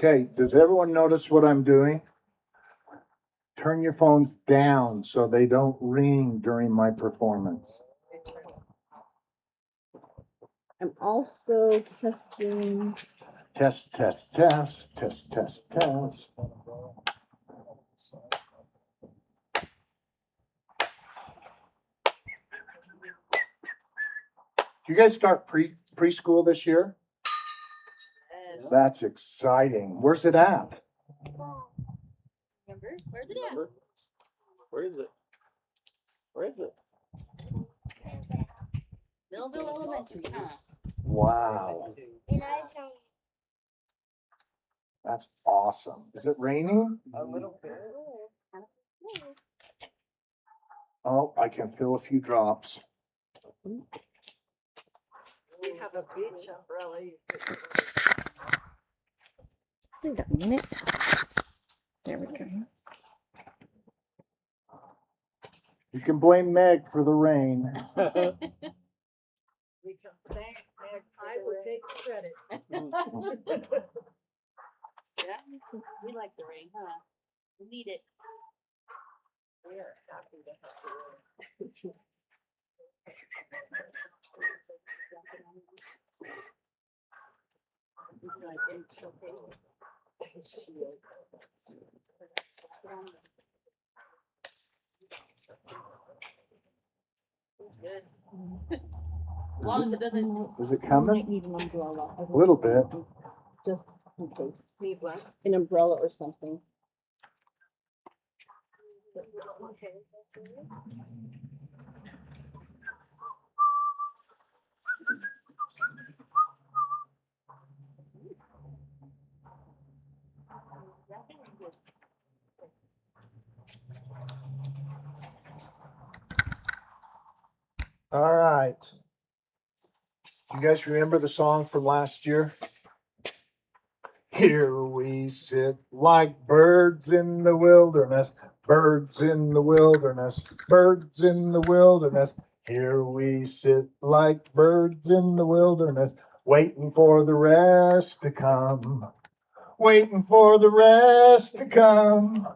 Okay, does everyone notice what I'm doing? Turn your phones down so they don't ring during my performance. I'm also testing. Test, test, test, test, test, test. You guys start preschool this year? Yes. That's exciting. Where's it at? Remember? Where's it at? Where is it? Where is it? Millville Elementary, huh? Wow. That's awesome. Is it raining? A little bit. Oh, I can feel a few drops. We have a beach umbrella. Wait a minute. There we go. You can blame Meg for the rain. We can thank Meg. I will take credit. Yeah, we like the rain, huh? We need it. We are happy to have the rain. Good. As long as it doesn't. Is it I coming? might need an umbrella. A little bit. Just in case. Need what? An umbrella or something. All right. You guys remember the song from last year? Here we sit like birds in the wilderness, birds in the wilderness, birds in the wilderness. Here we sit like birds in the wilderness, waiting for the rest to come, waiting for the rest to come,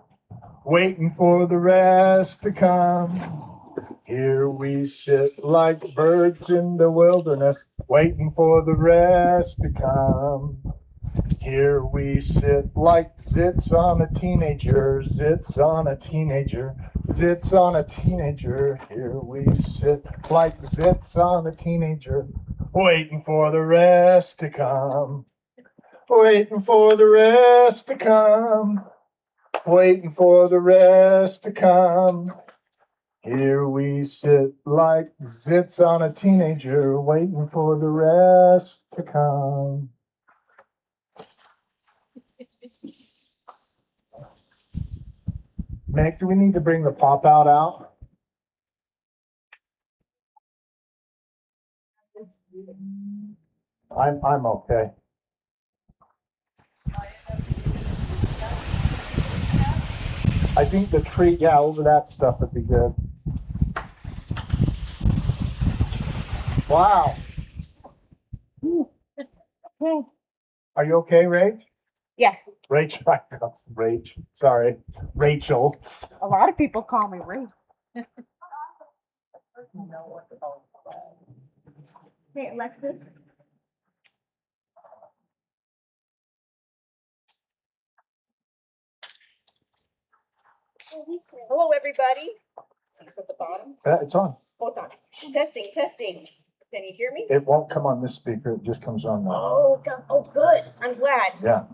waiting for the rest to come. Here we sit like birds in the wilderness, waiting for the rest to come. Here we sit like zits on a teenager, zits on a teenager, zits on a teenager. Here we sit like zits on a teenager, waiting for the rest to come, waiting for the rest to come, waiting for the rest to come. Here we sit like zits on a teenager, waiting for the rest to come. Meg, do we need to bring the pop out? I'm okay. I think the tree, yeah, over that stuff would be good. Wow. Are you okay, Rach? Yeah. Rachel, sorry, Rachel. A lot of people call me Ray. Hey, Alexis. Hello, everybody. It's at the bottom. It's on. Hold on. Testing, testing. Can you hear me? It won't come on this speaker. It just comes on the. Oh, good. I'm glad. Yeah.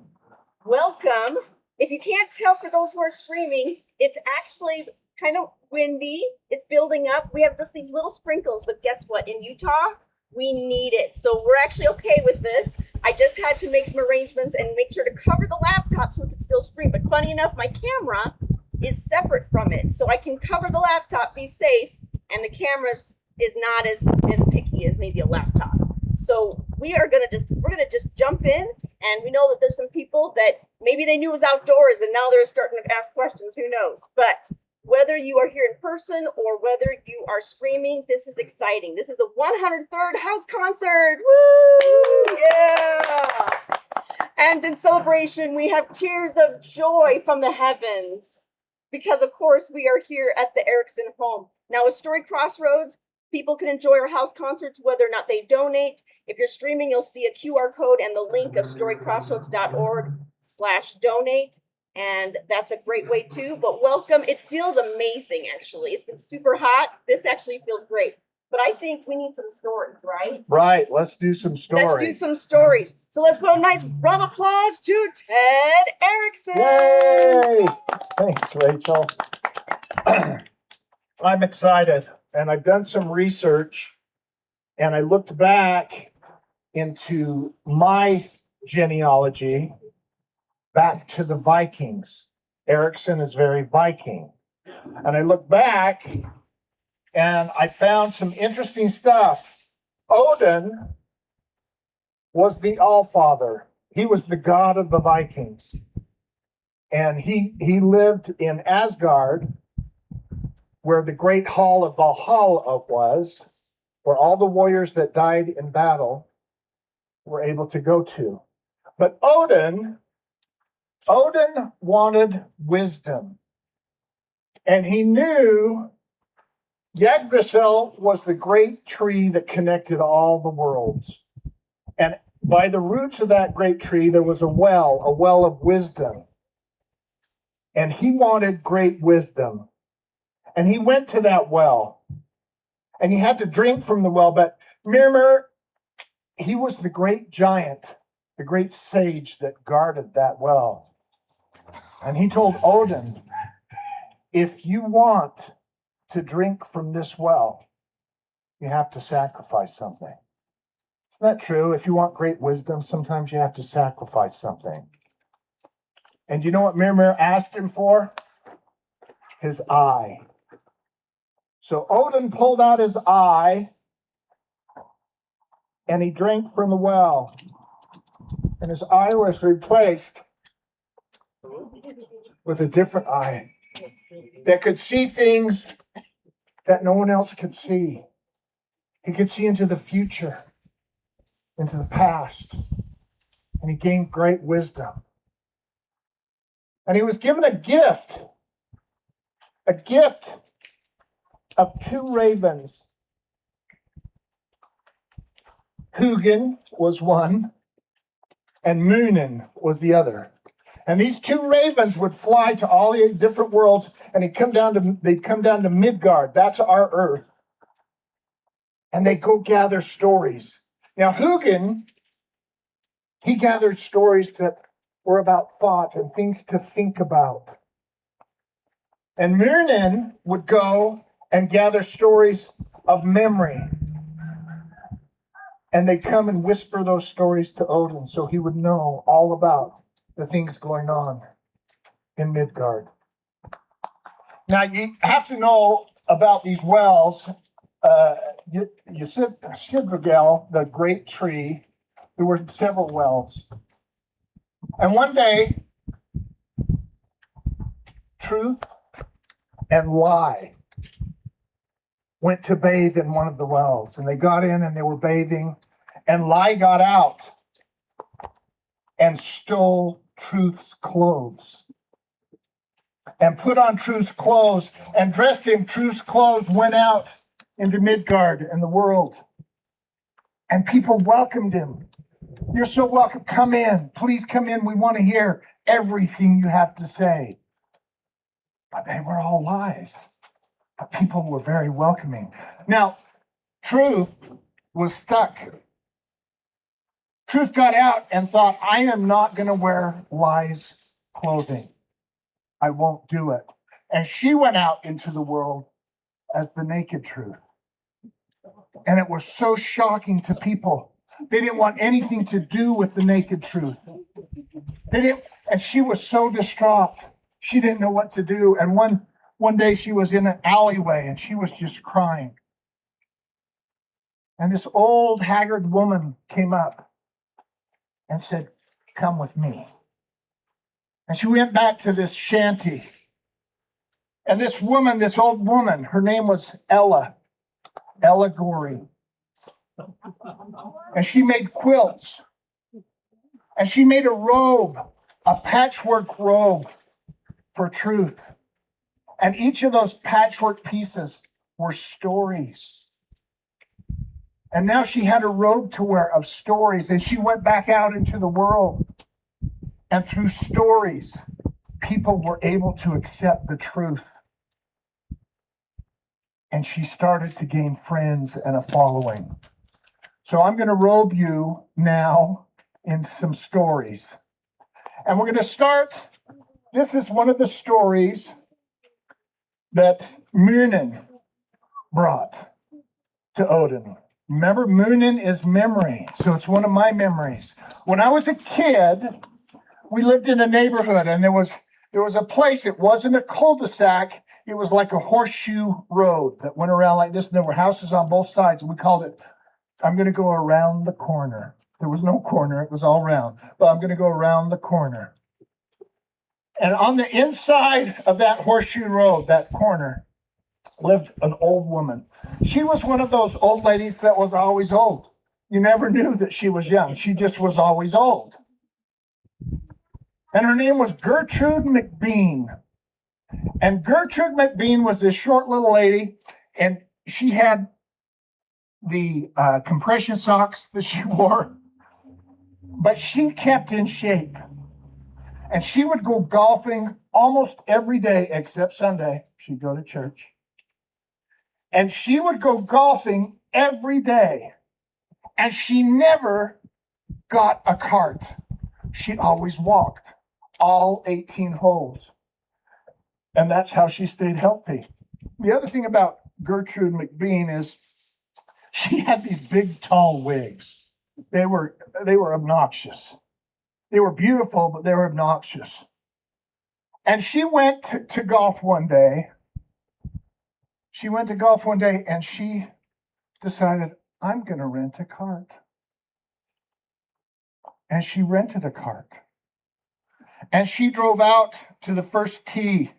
Welcome. If you can't tell for those who are streaming, it's actually kind of windy. It's building up. We have just these little sprinkles, but guess what? In Utah, we need it. So we're actually okay with this. I just had to make some arrangements and make sure to cover the laptop so it could still stream. But funny enough, my camera is separate from it. So I can cover the laptop, be safe, and the camera is not as picky as maybe a laptop. So we're gonna just jump in, and we know that there's some people that maybe they knew it was outdoors and now they're starting to ask questions, who knows? But whether you are here in person or whether you are streaming, this is exciting. This is the 103rd house concert. Woo! Yeah! And in celebration, we have tears of joy from the heavens. Because, of course, we are here at the Erekson home. Now, with Story Crossroads, people can enjoy our house concerts whether or not they donate. If you're streaming, you'll see a QR code and the link of storycrossroads.org/donate. And that's a great way too. But welcome. It feels amazing, actually. It's been super hot. This actually feels great. But I think we need some stories, right? Right. Let's do some stories. Let's do some stories. So let's put a nice round of applause to Ted Erekson. Yay! Thanks, Rachel. I'm excited, and I've done some research, and I looked back into my genealogy back to the Vikings. Erekson is very Viking. And I looked back, and I found some interesting stuff. Odin was the Allfather. He was the god of the Vikings. And he lived in Asgard, where the great hall of Valhalla was, where all the warriors that died in battle were able to go to. But Odin wanted wisdom. And he knew Yggdrasil was the great tree that connected all the worlds. And by the roots of that great tree, there was a well of wisdom. And he wanted great wisdom. And he went to that well. And he had to drink from the well. But Mimir, he was the great giant, the great sage that guarded that well. And he told Odin, if you want to drink from this well, you have to sacrifice something. Isn't that true? If you want great wisdom, sometimes you have to sacrifice something. And you know what Mimir asked him for? His eye. So Odin pulled out his eye and he drank from the well. And his eye was replaced with a different eye that could see things that no one else could see. He could see into the future, into the past, and he gained great wisdom. And he was given a gift of 2 ravens. Hugin was one, and Munin was the other. And these 2 ravens would fly to all the different worlds, and they'd come down to Midgard. That's our Earth. And they go gather stories. Now, Hugin, he gathered stories that were about thought and things to think about. And Munin would go and gather stories of memory. And they'd come and whisper those stories to Odin so he would know all about the things going on in Midgard. Now, you have to know about these wells. Yggdrasil, the great tree, there were several wells. And one day, Truth and Lie went to bathe in one of the wells. And they got in and they were bathing. And Lie got out and stole Truth's clothes. And put on Truth's clothes and dressed in Truth's clothes, went out into Midgard and the world. And people welcomed him. You're so welcome. Come in. Please come in. We want to hear everything you have to say. But they were all lies. But people were very welcoming. Now, Truth was stuck. Truth got out and thought, I am not going to wear Lie's clothing. I won't do it. And she went out into the world as the naked Truth. And it was so shocking to people. They didn't want anything to do with the naked Truth. And she was so distraught. She didn't know what to do. And one day she was in an alleyway and she was just crying. And this old haggard woman came up and said, come with me. And she went back to this shanty. And this old woman, her name was Ella Gorey. And she made quilts. And she made a robe, a patchwork robe for truth. And each of those patchwork pieces were stories. And now she had a robe to wear of stories. And she went back out into the world. And through stories, people were able to accept the truth. And she started to gain friends and a following. So I'm going to robe you now in some stories. And we're going to start. This is one of the stories that Munin brought to Odin. Remember, Munin is memory. So it's one of my memories. When I was a kid, we lived in a neighborhood, and there was a place. It wasn't a cul-de-sac. It was like a horseshoe road that went around like this, and there were houses on both sides, and we called it, I'm going to go around the corner. There was no corner. It was all round. But I'm going to go around the corner. And on the inside of that horseshoe road, that corner, lived an old woman. She was one of those old ladies that was always old. You never knew that she was young. She just was always old. And her name was Gertrude McBean. And Gertrude McBean was this short little lady, and she had the compression socks that she wore, but she kept in shape. And she would go golfing almost every day except Sunday. She'd go to church. And she would go golfing every day. And she never got a cart. She always walked all 18 holes. And that's how she stayed healthy. The other thing about Gertrude McBean is she had these big, tall wigs. They were obnoxious. They were beautiful, but they were obnoxious. And she went to golf one day. She went to golf one day, and she decided, I'm going to rent a cart. And she rented a cart. And she drove out to the first tee,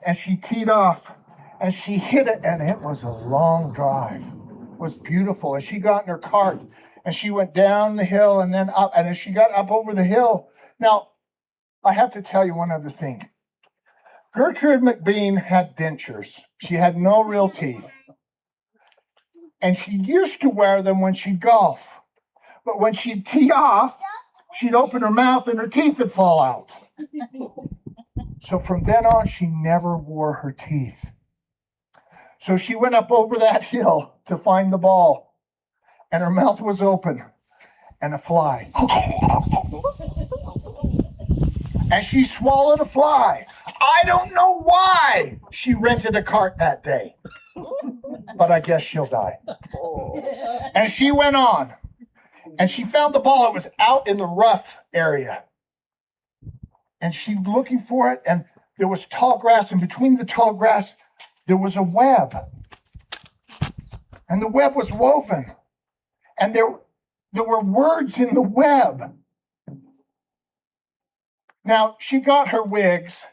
and she teed off, and she hit it, and it was a long drive. It was beautiful. And she got in her cart, and she went down the hill and then up. And as she got up over the hill, now, I have to tell you one other thing. Gertrude McBean had dentures. She had no real teeth. And she used to wear them when she'd golf. But when she'd tee off, she'd open her mouth and her teeth would fall out. So from then on, she never wore her teeth. So she went up over that hill to find the ball. And her mouth was open. And a fly. And she swallowed a fly. I don't know why she rented a cart that day. But I guess she'll die. And she went on. And she found the ball. It was out in the rough area. And she looking for it. And there was tall grass. And between the tall grass, there was a web. And the web was woven. And there were words in the web. Now, she got her wigs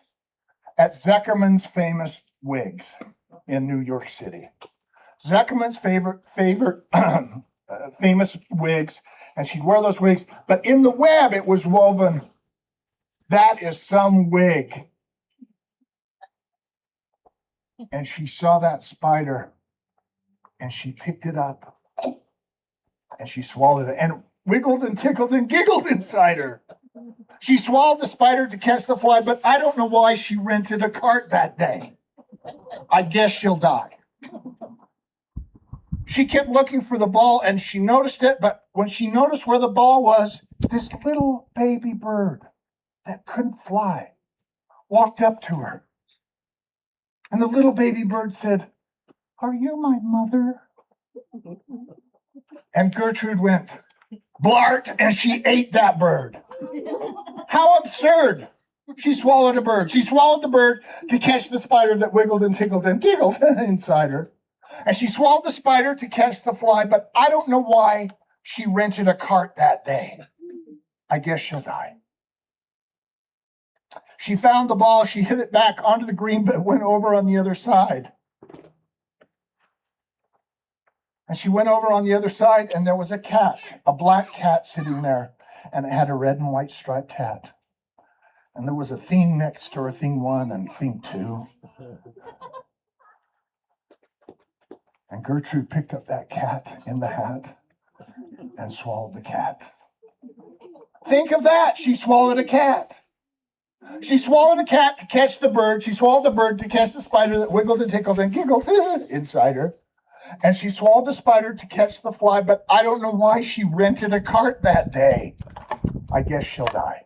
at Zeckerman's Famous Wigs in New York City. Zeckerman's favorite famous wigs, and she'd wear those wigs. But in the web, it was woven, that is some wig. And she saw that spider, and she picked it up, and she swallowed it, and wiggled and tickled and giggled inside her. She swallowed the spider to catch the fly, but I don't know why she rented a cart that day. I guess she'll die. She kept looking for the ball, and she noticed it, but when she noticed where the ball was, this little baby bird that couldn't fly walked up to her. And the little baby bird said, "Are you my mother?" And Gertrude went, "Blart," and she ate that bird. How absurd. She swallowed a bird. She swallowed the bird to catch the spider that wiggled and tickled and giggled inside her. And she swallowed the spider to catch the fly, but I don't know why she rented a cart that day. I guess she'll die. She found the ball. She hit it back onto the green, but it went over on the other side. And she went over on the other side, and there was a cat, a black cat sitting there. and it had a red and white striped hat. And there was a theme next to her, theme 1 and theme 2. And Gertrude picked up that cat in the hat and swallowed the cat. Think of that. She swallowed a cat. She swallowed a cat to catch the bird. She swallowed the bird to catch the spider that wiggled and tickled and giggled inside her. And she swallowed the spider to catch the fly, but I don't know why she rented a cart that day. I guess she'll die.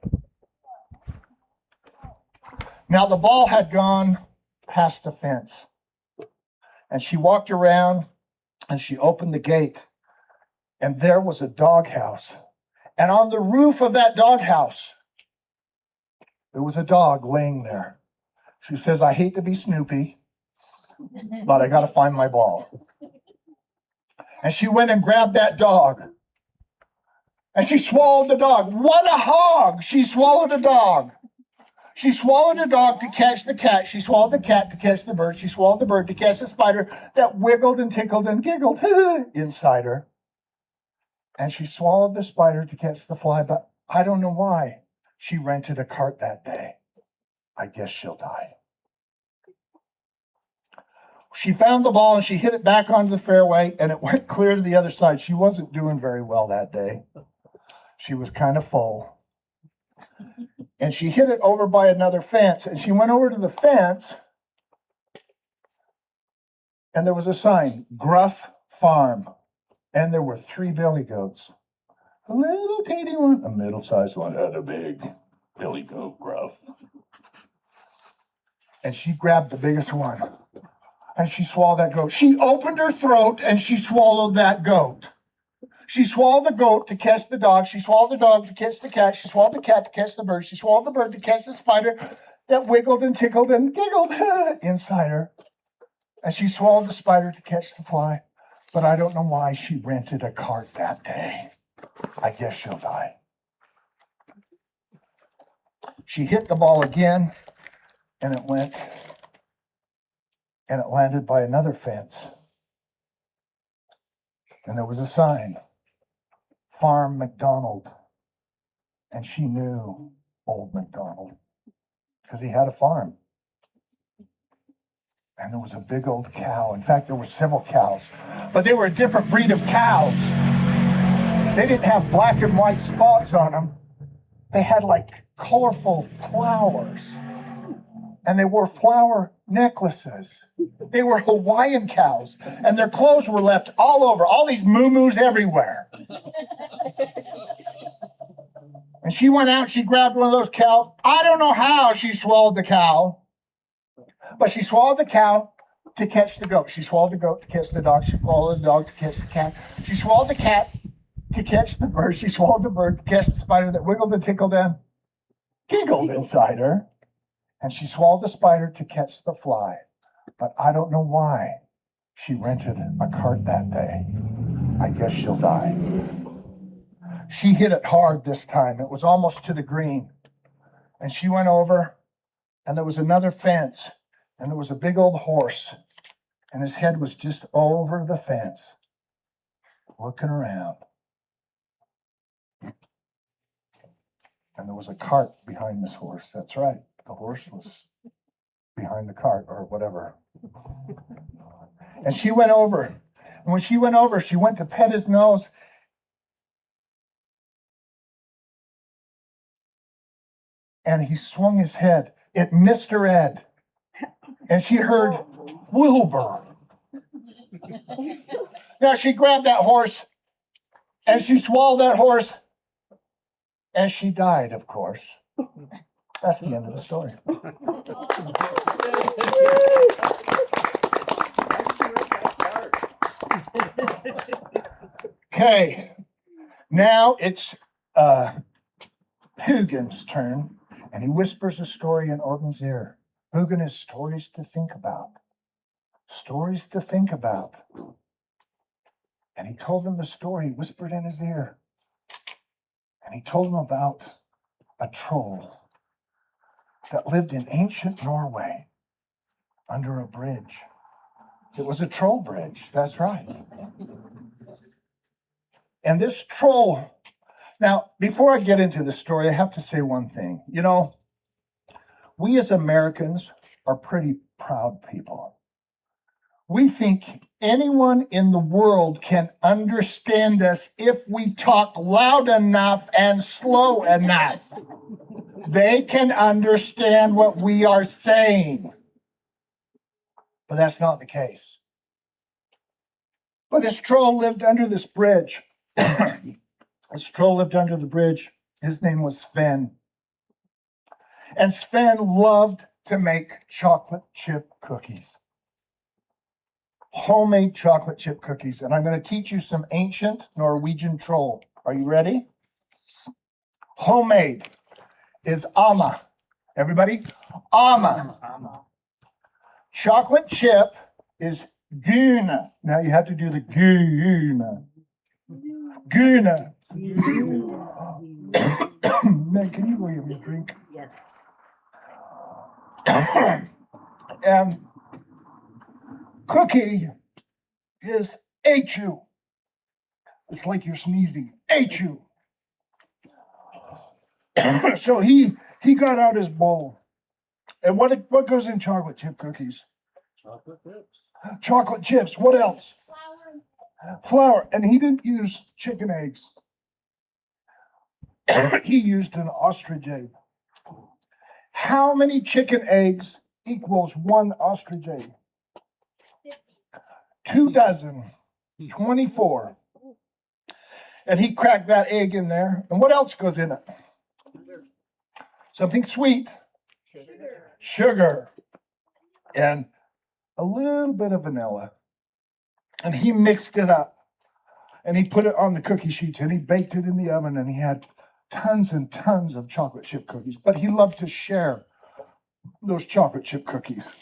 Now the ball had gone past the fence. And she walked around and she opened the gate. And there was a doghouse. And on the roof of that doghouse, there was a dog laying there. She says, I hate to be Snoopy, but I got to find my ball. And she went and grabbed that dog. And she swallowed the dog. What a hog! She swallowed a dog. She swallowed a dog to catch the cat. She swallowed the cat to catch the bird. She swallowed the bird to catch the spider that wiggled and tickled and giggled inside her. And she swallowed the spider to catch the fly, but I don't know why she rented a cart that day. I guess she'll die. She found the ball and she hit it back onto the fairway and it went clear to the other side. She wasn't doing very well that day. She was kind of full. And she hit it over by another fence. And she went over to the fence and there was a sign, Gruff Farm. And there were 3 billy goats. A little teeny one, a middle-sized one, and a big billy goat, Gruff. And she grabbed the biggest one. And she swallowed that goat. She opened her throat and she swallowed that goat. She swallowed the goat to catch the dog. She swallowed the dog to catch the cat. She swallowed the cat to catch the bird. She swallowed the bird to catch the spider that wiggled and tickled and giggled inside her. And she swallowed the spider to catch the fly. But I don't know why she rented a cart that day. I guess she'll die. She hit the ball again, and it went, and it landed by another fence. And there was a sign, Farm McDonald. And she knew old McDonald because he had a farm. And there was a big old cow. In fact, there were several cows, but they were a different breed of cows. They didn't have black and white spots on them. They had like colorful flowers. And they wore flower necklaces. They were Hawaiian cows. And their clothes were left all over, all these moo-moos everywhere. And she went out, she grabbed one of those cows. I don't know how she swallowed the cow. But she swallowed the cow to catch the goat. She swallowed the goat to catch the dog. She swallowed the dog to catch the cat. She swallowed the cat to catch the bird. She swallowed the bird to catch the spider that wiggled and tickled and giggled inside her. And she swallowed the spider to catch the fly. But I don't know why she rented a cart that day. I guess she'll die. She hit it hard this time. It was almost to the green. And she went over, and there was another fence. And there was a big old horse, and his head was just over the fence, looking around. And there was a cart behind this horse. That's right. The horse was behind the cart or whatever. And she went over. And when she went over, she went to pet his nose. And he swung his head. It missed her head. And she heard Wilbur. Now she grabbed that horse and she swallowed that horse and she died, of course. That's the end of the story. Okay, now it's Hugin's turn, and he whispers a story in Odin's ear. Hugin has stories to think about. Stories to think about. And he told him the story, whispered in his ear. And he told him about a troll that lived in ancient Norway under a bridge. It was a troll bridge, that's right. And this troll Now, before I get into the story, I have to say one thing. You know, we as Americans are pretty proud people. We think anyone in the world can understand us if we talk loud enough and slow enough. They can understand what we are saying. But that's not the case. But this troll lived under this bridge. This troll lived under the bridge. His name was Sven. And Sven loved to make chocolate chip cookies. Homemade chocolate chip cookies. And I'm going to teach you some ancient Norwegian troll. Are you ready? Homemade is ama. Everybody? Ama. Chocolate chip is guna. Now you have to do the guna. Guna. Man, can you go get me a drink? Yes. And cookie is H-U. It's like you're sneezing. H-U. So he got out his bowl. And what goes in chocolate chip cookies? Chocolate chips. Chocolate chips. What else? Flour. And he didn't use chicken eggs. He used an ostrich egg. How many chicken eggs equals one ostrich egg? 2 dozen. 24. And he cracked that egg in there. And what else goes in it? Something sweet. Sugar. And a little bit of vanilla. And he mixed it up. And he put it on the cookie sheets and he baked it in the oven and he had tons and tons of chocolate chip cookies. But he loved to share those chocolate chip cookies.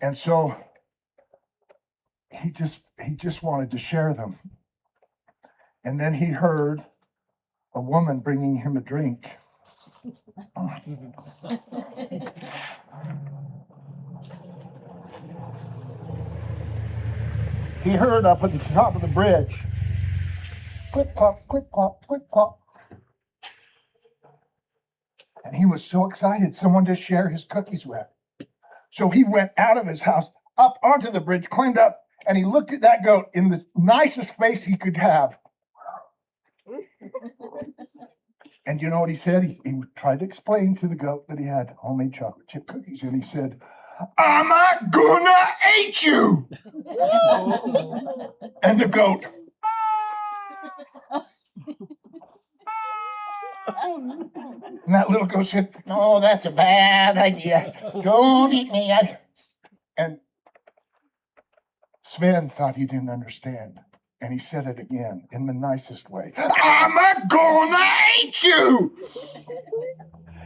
And so he just wanted to share them. And then he heard a woman bringing him a drink. He heard up at the top of the bridge, clip clop, clip clop, clip clop. And he was so excited, someone to share his cookies with. So he went out of his house, up onto the bridge, climbed up, and he looked at that goat in the nicest face he could have. And you know what he said? He tried to explain to the goat that he had homemade chocolate chip cookies. And he said, "I'm not gonna eat you." And the goat. And that little goat said, "No, that's a bad idea. Don't eat me." And Sven thought he didn't understand. And he said it again in the nicest way. "I'm not gonna eat you."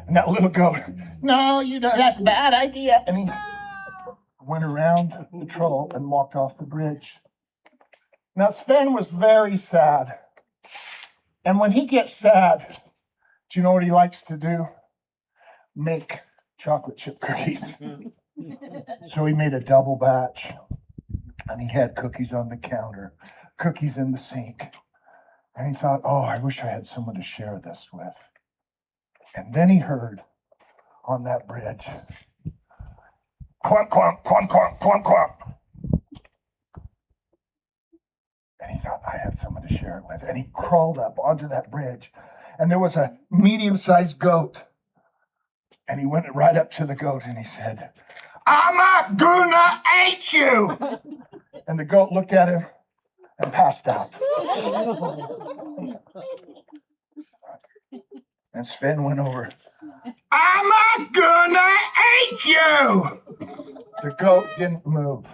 And that little goat, "No, you don't. That's a bad idea." And he went around the troll and walked off the bridge. Now, Sven was very sad. And when he gets sad, do you know what he likes to do? Make chocolate chip cookies. So he made a double batch. And he had cookies on the counter, cookies in the sink. And he thought, "Oh, I wish I had someone to share this with." And then he heard on that bridge, clunk, clunk, clunk, clunk, clunk, clunk. And he thought, "I have someone to share it with." And he crawled up onto that bridge. And there was a medium-sized goat. And he went right up to the goat and he said, "I'm not gonna eat you." And the goat looked at him and passed out. And Sven went over, "I'm not gonna eat you." The goat didn't move.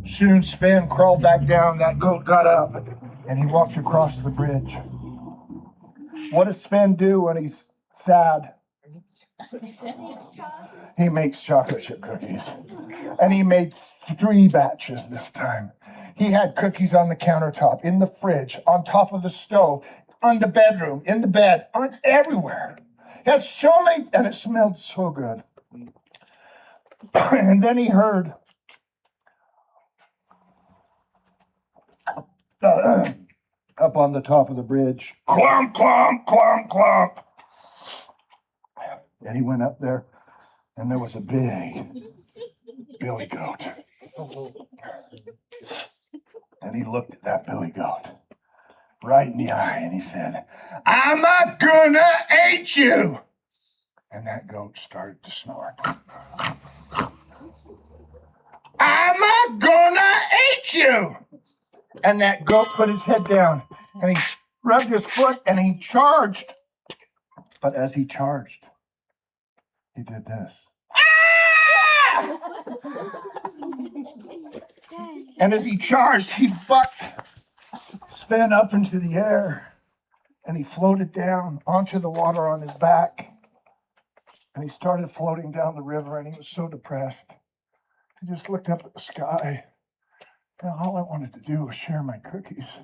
Soon Sven crawled back down. That goat got up and he walked across the bridge. What does Sven do when he's sad? He makes chocolate chip cookies. And he made 3 batches this time. He had cookies on the countertop, in the fridge, on top of the stove, on the bedroom, in the bed, on everywhere. He had so many, and it smelled so good. And then he heard a up on the top of the bridge. Clomp, clomp, clomp, clomp. And he went up there, and there was a big billy goat. And he looked at that billy goat right in the eye, and he said, I'm not gonna eat you. And that goat started to snort. I'm not gonna eat you. And that goat put his head down, and he rubbed his foot, and he charged. But as he charged, he did this. Ah! And as he charged, he bucked, spun up into the air, and he floated down onto the water on his back. And he started floating down the river, and he was so depressed. He just looked up at the sky, and all I wanted to do was share my cookies.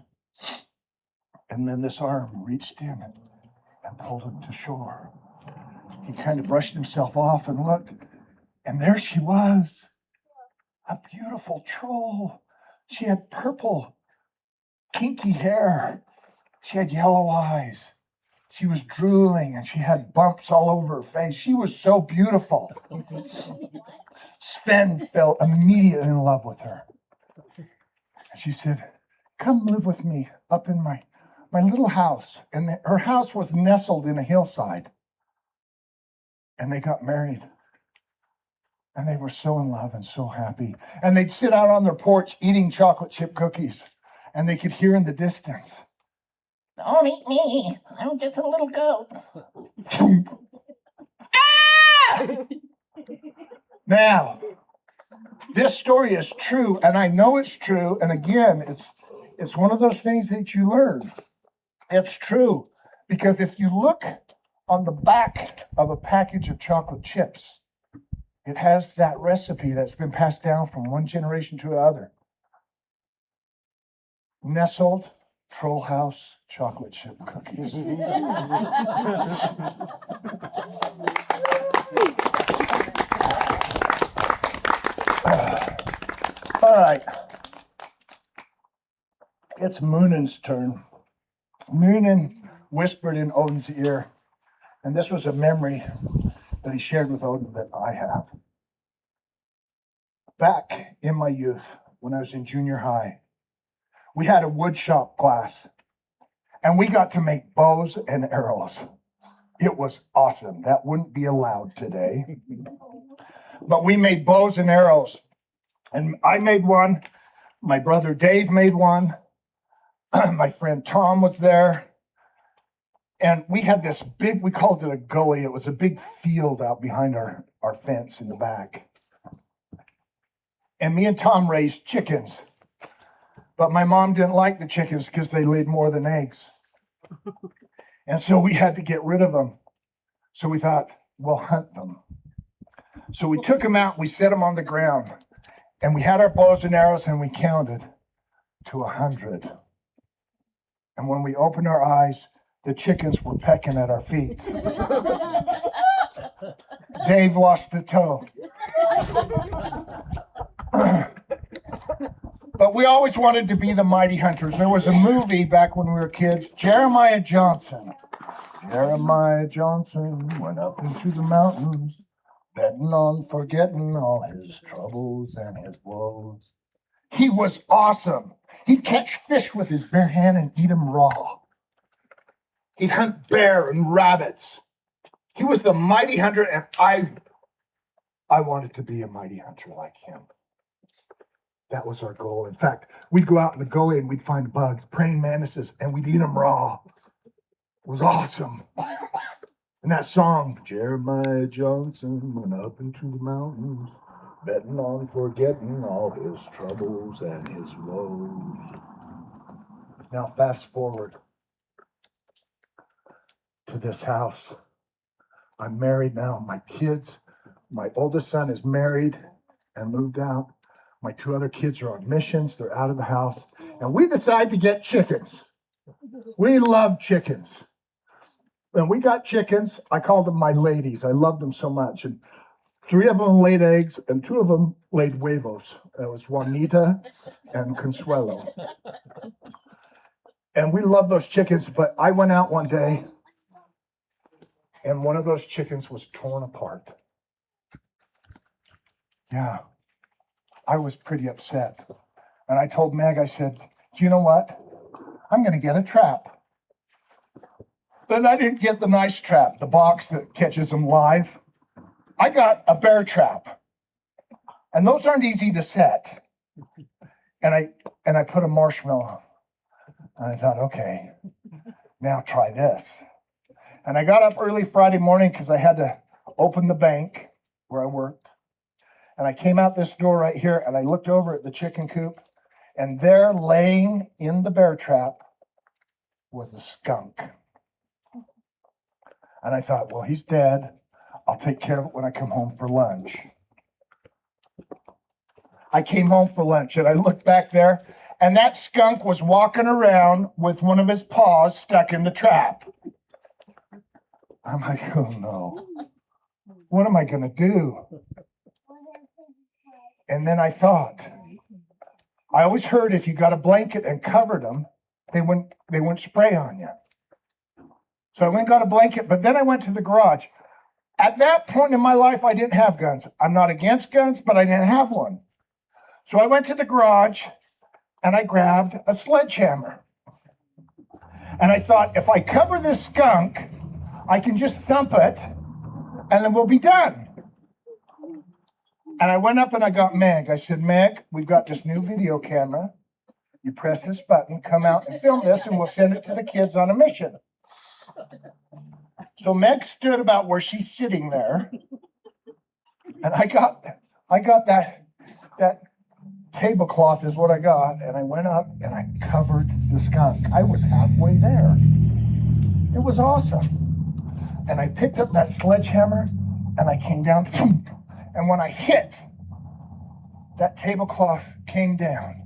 And then this arm reached in and pulled him to shore. He kind of brushed himself off and looked, and there she was, a beautiful troll. She had purple, kinky hair. She had yellow eyes. She was drooling, and she had bumps all over her face. She was so beautiful. Sven fell immediately in love with her. And she said, come live with me up in my little house. And her house was nestled in a hillside. And they got married. And they were so in love and so happy. And they'd sit out on their porch eating chocolate chip cookies. And they could hear in the distance, don't eat me. I'm just a little goat. Ah! Now, this story is true, and I know it's true. And again, it's one of those things that you learn. It's true. Because if you look on the back of a package of chocolate chips, it has that recipe that's been passed down from one generation to another. Nestled Troll House chocolate chip cookies. All right. It's Munin's turn. Munin whispered in Odin's ear, and this was a memory that he shared with Odin that I have. Back in my youth, when I was in junior high, we had a woodshop class, and we got to make bows and arrows. It was awesome. That wouldn't be allowed today. But we made bows and arrows, and I made one. My brother Dave made one. My friend Tom was there. And we had this big, we called it a gully. It was a big field out behind our fence in the back. And me and Tom raised chickens. But my mom didn't like the chickens because they laid more than eggs. And so we had to get rid of them. So we thought, we'll hunt them. So we took them out, we set them on the ground. And we had our bows and arrows, and we counted to 100. And when we opened our eyes, the chickens were pecking at our feet. Dave lost a toe. But we always wanted to be the mighty hunters. There was a movie back when we were kids, Jeremiah Johnson. Jeremiah Johnson went up into the mountains, betting on forgetting all his troubles and his woes. He was awesome. He'd catch fish with his bare hand and eat them raw. He'd hunt bear and rabbits. He was the mighty hunter, and I wanted to be a mighty hunter like him. That was our goal. In fact, we'd go out in the gully and we'd find bugs, praying mantises, and we'd eat them raw. It was awesome. And that song, Jeremiah Johnson went up into the mountains, betting on forgetting all his troubles and his woes. Now fast forward to this house. I'm married now. My kids, my oldest son is married and moved out. My two other kids are on missions. They're out of the house. And we decided to get chickens. We love chickens. And we got chickens. I called them my ladies. I loved them so much. And 3 of them laid eggs, and 2 of them laid huevos. It was Juanita and Consuelo. And we love those chickens, but I went out one day and one of those chickens was torn apart. Yeah, I was pretty upset. And I told Meg, I said, do you know what? I'm going to get a trap. But I didn't get the nice trap, the box that catches them live. I got a bear trap. And those aren't easy to set. And I put a marshmallow. And I thought, okay, now try this. And I got up early Friday morning because I had to open the bank where I worked. And I came out this door right here and I looked over at the chicken coop. And there laying in the bear trap was a skunk. And I thought, well, he's dead. I'll take care of it when I come home for lunch. I came home for lunch and I looked back there and that skunk was walking around with one of his paws stuck in the trap. I'm like, oh no, what am I going to do? And then I thought, I always heard if you got a blanket and covered them, they wouldn't spray on you. So I went and got a blanket, but then I went to the garage. At that point in my life, I didn't have guns. I'm not against guns, but I didn't have one. So I went to the garage and I grabbed a sledgehammer. And I thought, if I cover this skunk, I can just thump it and then we'll be done. And I went up and I got Meg. I said, Meg, we've got this new video camera. You press this button, come out and film this, and we'll send it to the kids on a mission. So Meg stood about where she's sitting there. And I got that tablecloth is what I got. And I went up and I covered the skunk. I was halfway there. It was awesome. And I picked up that sledgehammer and I came down. And when I hit, that tablecloth came down.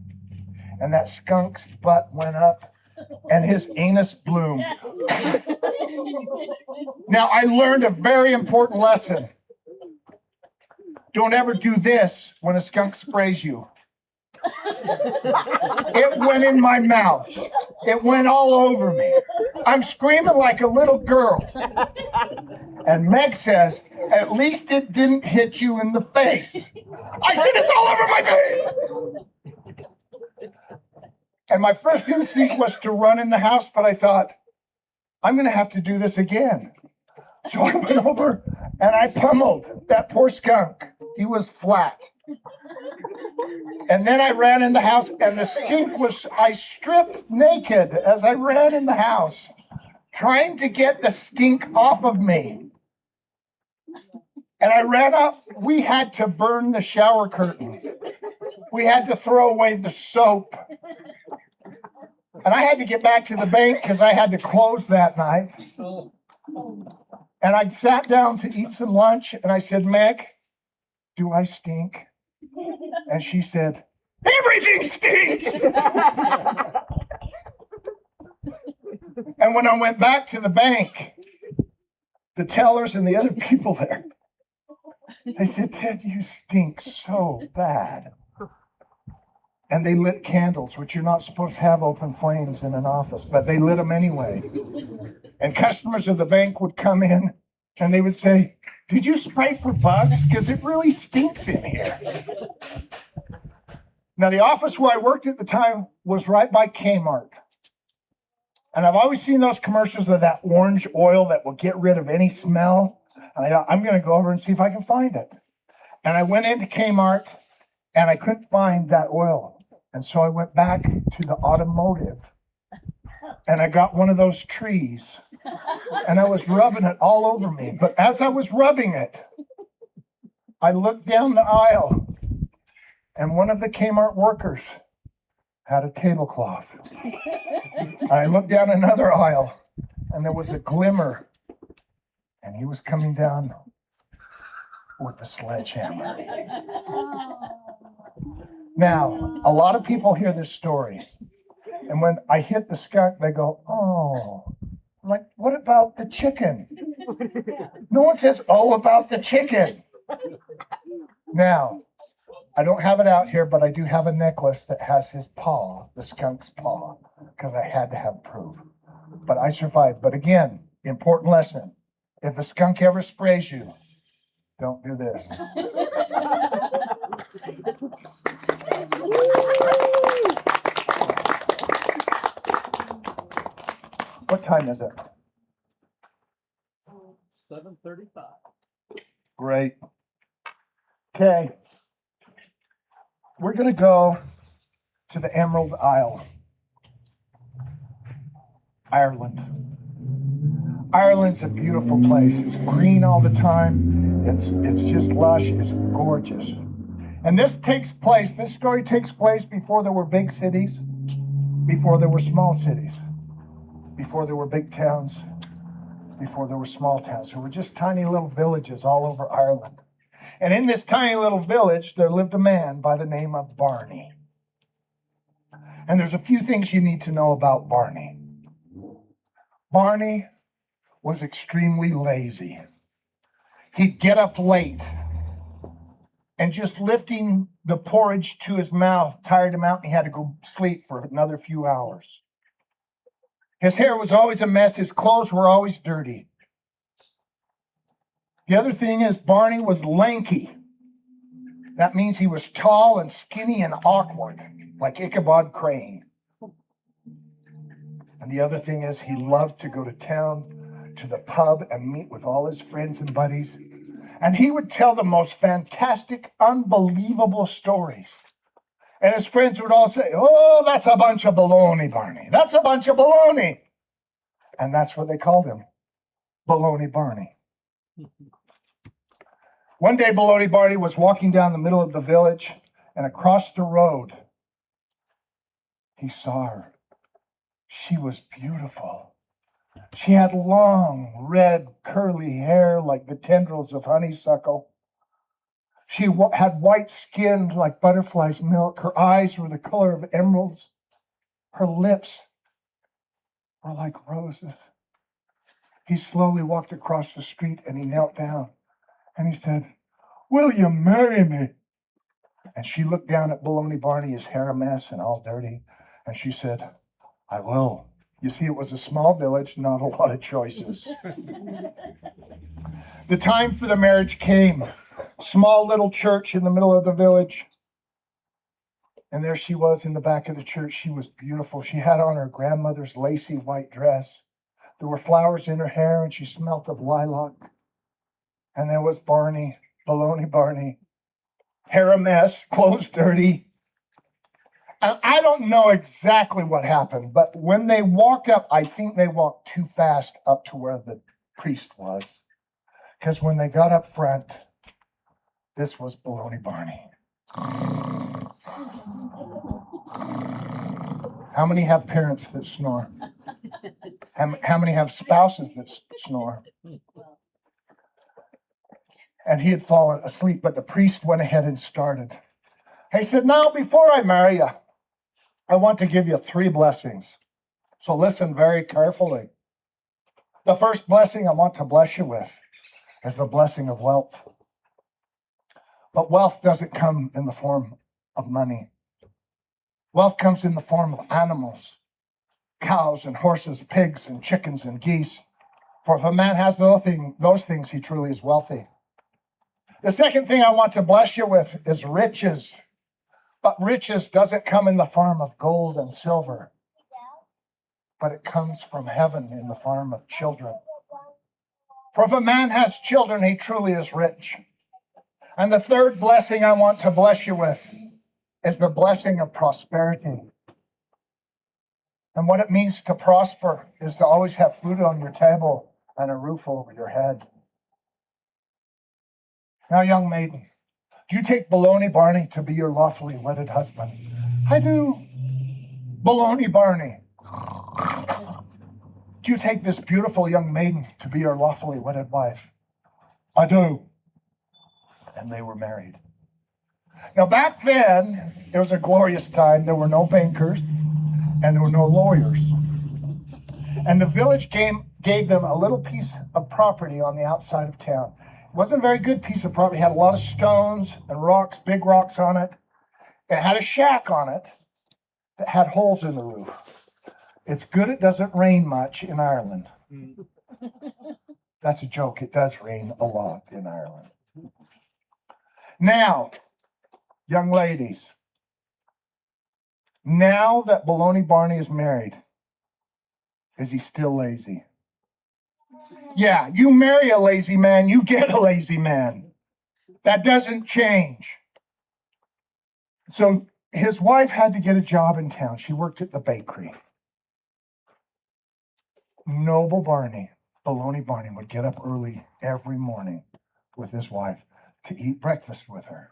And that skunk's butt went up and his anus bloomed. Now, I learned a very important lesson. Don't ever do this when a skunk sprays you. It went in my mouth. It went all over me. I'm screaming like a little girl. And Meg says, at least it didn't hit you in the face. I said, it's all over my face. And my first instinct was to run in the house, but I thought, I'm going to have to do this again. So I went over and I pummeled that poor skunk. He was flat. And then I ran in the house and the stink was, I stripped naked as I ran in the house, trying to get the stink off of me. And I ran up, we had to burn the shower curtain. We had to throw away the soap. And I had to get back to the bank because I had to close that night. And I sat down to eat some lunch and I said, Meg, do I stink? And she said, everything stinks. And when I went back to the bank, the tellers and the other people there, they said, Ted, you stink so bad. And they lit candles, which you're not supposed to have open flames in an office, but they lit them anyway. And customers of the bank would come in and they would say, did you spray for bugs? Because it really stinks in here. Now, the office where I worked at the time was right by Kmart. And I've always seen those commercials of that orange oil that will get rid of any smell. And I thought, I'm going to go over and see if I can find it. And I went into Kmart and I couldn't find that oil. And so I went back to the automotive and I got one of those trees and I was rubbing it all over me. But as I was rubbing it, I looked down the aisle and one of the Kmart workers had a tablecloth. And I looked down another aisle and there was a glimmer and he was coming down with a sledgehammer. Now, a lot of people hear this story, and when I hit the skunk, they go, oh. I'm like, what about the chicken? No one says, oh, about the chicken. Now, I don't have it out here, but I do have a necklace that has his paw, the skunk's paw, because I had to have proof. But I survived. But again, important lesson. If a skunk ever sprays you, don't do this. What time is it? 7:35. Great. Okay. We're going to go to the Emerald Isle, Ireland. Ireland's a beautiful place. It's green all the time. It's just lush. It's gorgeous. And this story takes place before there were big cities, before there were small cities, before there were big towns, before there were small towns. There were just tiny little villages all over Ireland. And in this tiny little village, there lived a man by the name of Barney. And there's a few things you need to know about Barney. Barney was extremely lazy. He'd get up late, and just lifting the porridge to his mouth tired him out, and he had to go sleep for another few hours. His hair was always a mess. His clothes were always dirty. The other thing is Barney was lanky. That means he was tall and skinny and awkward, like Ichabod Crane. And the other thing is he loved to go to town, to the pub, and meet with all his friends and buddies. And he would tell the most fantastic, unbelievable stories. And his friends would all say, "Oh, that's a bunch of baloney, Barney. That's a bunch of baloney." And that's what they called him, Baloney Barney. One day, Baloney Barney was walking down the middle of the village, and across the road, he saw her. She was beautiful. She had long, red, curly hair like the tendrils of honeysuckle. She had white skin like butterfly's milk. Her eyes were the color of emeralds. Her lips were like roses. He slowly walked across the street and he knelt down and he said, "Will you marry me?" And she looked down at Baloney Barney, his hair a mess and all dirty, and she said, "I will." You see, it was a small village, not a lot of choices. The time for the marriage came. Small little church in the middle of the village. And there she was in the back of the church. She was beautiful. She had on her grandmother's lacy white dress. There were flowers in her hair, and she smelt of lilac. And there was Barney, Baloney Barney, hair a mess, clothes dirty. And I don't know exactly what happened, but when they walked up, I think they walked too fast up to where the priest was. Because when they got up front, this was Baloney Barney. How many have parents that snore? How many have spouses that snore? And he had fallen asleep, but the priest went ahead and started. He said, "Now, before I marry you, I want to give you 3 blessings. So listen very carefully. The first blessing I want to bless you with is the blessing of wealth. But wealth doesn't come in the form of money. Wealth comes in the form of animals, cows and horses, pigs and chickens and geese. For if a man has those things, he truly is wealthy. The second thing I want to bless you with is riches. But riches doesn't come in the form of gold and silver, but it comes from heaven in the form of children. For if a man has children, he truly is rich. And the third blessing I want to bless you with is the blessing of prosperity. And what it means to prosper is to always have food on your table and a roof over your head." Now, young maiden, do you take Baloney Barney to be your lawfully wedded husband? "I do." "Baloney Barney, do you take this beautiful young maiden to be your lawfully wedded wife?" "I do." And they were married. Now, back then, it was a glorious time. There were no bankers and there were no lawyers. And the village gave them a little piece of property on the outside of town. It wasn't a very good piece of property. It had a lot of stones and rocks, big rocks on it. It had a shack on it that had holes in the roof. It's good it doesn't rain much in Ireland. That's a joke. It does rain a lot in Ireland. Now, young ladies, now that Baloney Barney is married, is he still lazy? Yeah, you marry a lazy man, you get a lazy man. That doesn't change. So his wife had to get a job in town. She worked at the bakery. Noble Barney, Baloney Barney, would get up early every morning with his wife to eat breakfast with her.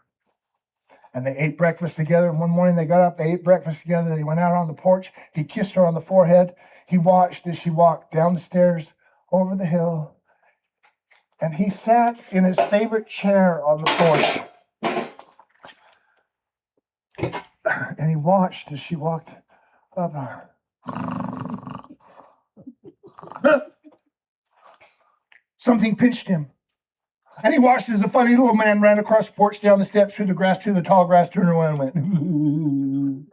And they ate breakfast together. And one morning they got up, they ate breakfast together. They went out on the porch. He kissed her on the forehead. He watched as she walked down the stairs, over the hill. And he sat in his favorite chair on the porch. And he watched as she walked up. Something pinched him. And he watched as a funny little man ran across the porch, down the steps, through the grass, to the tall grass, turned around and went.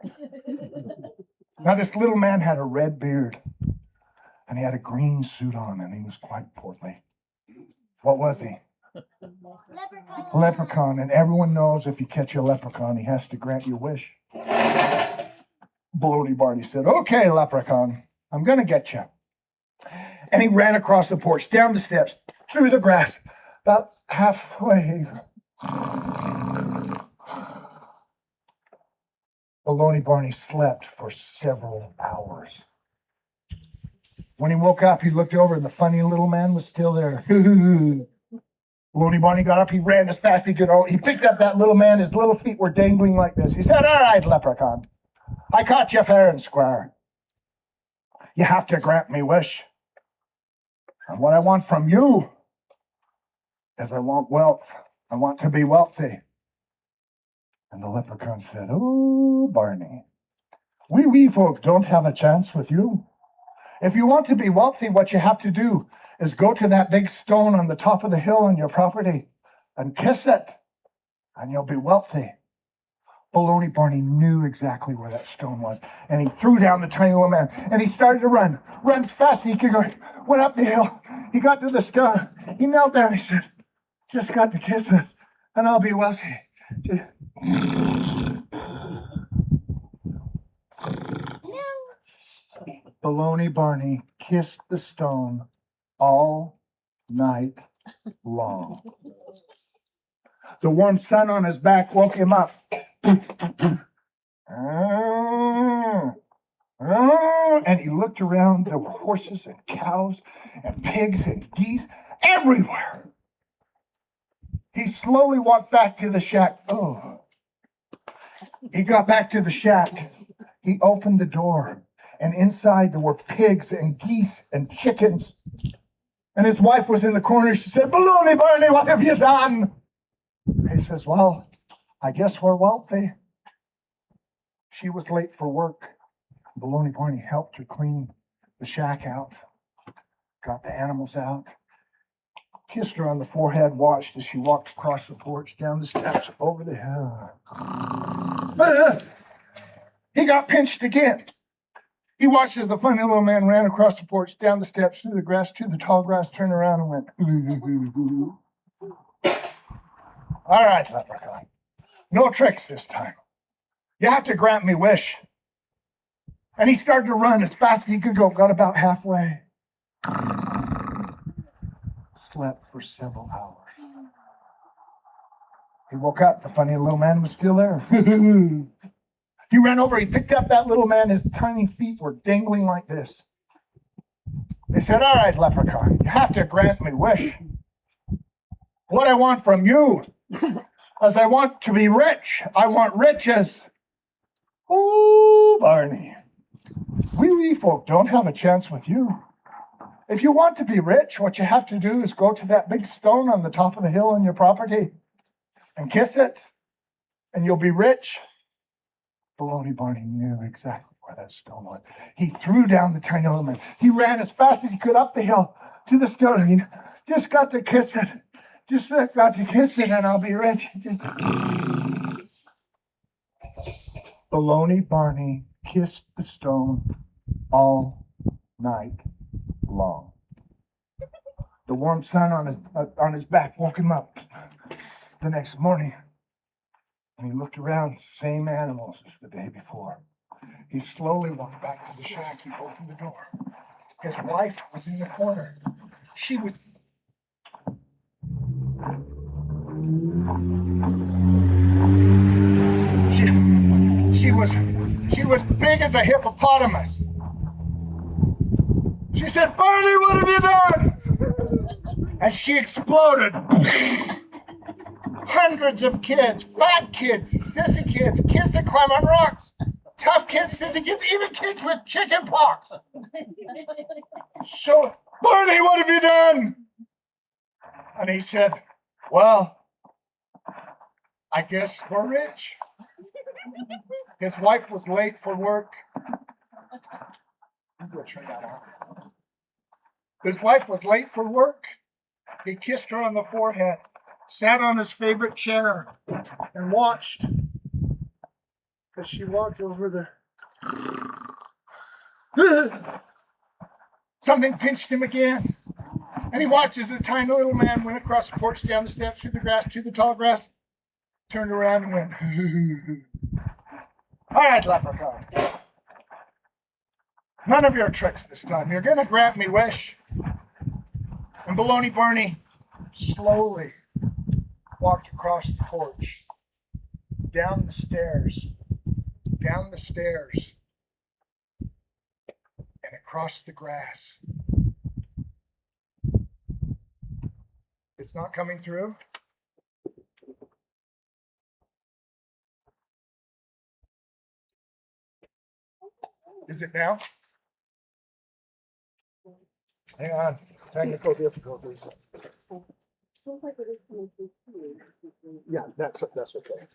Now this little man had a red beard. And he had a green suit on, and he was quite portly. What was he? Leprechaun. Leprechaun. And everyone knows if you catch a leprechaun, he has to grant your wish. Baloney Barney said, okay, leprechaun, I'm going to get you. And he ran across the porch, down the steps, through the grass, about halfway. Baloney Barney slept for several hours. When he woke up, he looked over, and the funny little man was still there. Baloney Barney got up. He ran as fast as he could. He picked up that little man. His little feet were dangling like this. He said, all right, leprechaun, I caught you fair and square. You have to grant me wish. And what I want from you is I want wealth. I want to be wealthy. And the leprechaun said, oh, Barney, we wee folk don't have a chance with you. If you want to be wealthy, what you have to do is go to that big stone on the top of the hill on your property and kiss it, and you'll be wealthy. Baloney Barney knew exactly where that stone was, and he threw down the tiny little man, and he started to run as fast as he could go. Went up the hill. He got to the stone. He knelt down. He said, just got to kiss it, and I'll be wealthy. Baloney Barney kissed the stone all night long. The warm sun on his back woke him up. And he looked around. There were horses and cows and pigs and geese everywhere. He slowly walked back to the shack. Oh. He got back to the shack. He opened the door. And inside there were pigs and geese and chickens. And his wife was in the corner. She said, Baloney Barney, what have you done? He says, well, I guess we're wealthy. She was late for work. Baloney Barney helped her clean the shack out, got the animals out, kissed her on the forehead, watched as she walked across the porch, down the steps, over the hill. He got pinched again. He watched as the funny little man ran across the porch, down the steps, through the grass, to the tall grass, turned around and went. All right, leprechaun. No tricks this time. You have to grant me wish. And he started to run as fast as he could go, got about halfway. Slept for several hours. He woke up, the funny little man was still there. He ran over, he picked up that little man, his tiny feet were dangling like this. They said, all right, leprechaun, you have to grant me wish. What I want from you is I want to be rich. I want riches. Oh, Barney, we wee folk don't have a chance with you. If you want to be rich, what you have to do is go to that big stone on the top of the hill on your property and kiss it, and you'll be rich. Baloney Barney knew exactly where that stone was. He threw down the tiny little man. He ran as fast as he could up the hill to the stone. He just got to kiss it. Just got to kiss it and I'll be rich. Baloney Barney kissed the stone all night long. The warm sun on his back woke him up the next morning, and he looked around, same animals as the day before. He slowly walked back to the shack. He opened the door. His wife was in the corner. She was she was big as a hippopotamus. She said, "Barney, what have you done?" And she exploded. Hundreds of kids, fat kids, sissy kids, kids that climb on rocks, tough kids, sissy kids, even kids with chicken pox. So, "Barney, what have you done?" And he said, "Well, I guess we're rich." His wife was late for work. His wife was late for work. He kissed her on the forehead, sat on his favorite chair, and watched as she walked over the... Something pinched him again. And he watched as the tiny little man went across the porch, down the steps, through the grass, to the tall grass, turned around and went, "All right, leprechaun. None of your tricks this time. You're going to grant me wish." And Baloney Barney slowly walked across the porch, down the stairs, and across the grass. It's not coming through. Is it now? Hang on. Technical difficulties. Seems like it is coming through too. Yeah, that's okay.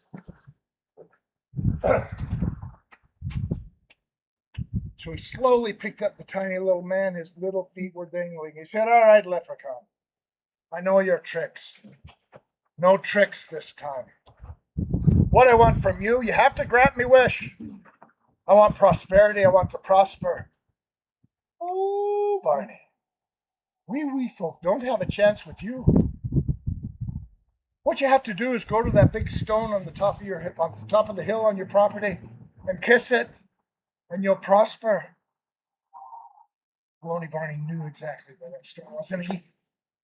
So he slowly picked up the tiny little man. His little feet were dangling. He said, "All right, leprechaun, I know your tricks. No tricks this time. What I want from you, you have to grant me wish. I want prosperity. I want to prosper." "Oh, Barney, we folk don't have a chance with you. What you have to do is go to that big stone on the top of the hill on your property and kiss it, and you'll prosper." Baloney Barney knew exactly where that stone was, and he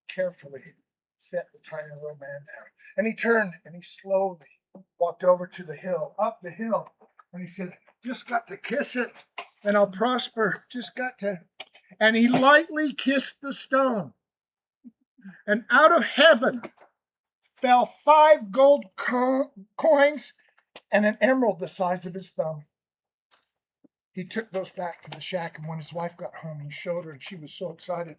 carefully set the tiny little man down. And he turned and he slowly walked over to the hill, up the hill, and he said, "Just got to kiss it, and I'll prosper. Just got to." And he lightly kissed the stone, and out of heaven fell 5 gold coins and an emerald the size of his thumb. He took those back to the shack, and when his wife got home, he showed her, and she was so excited.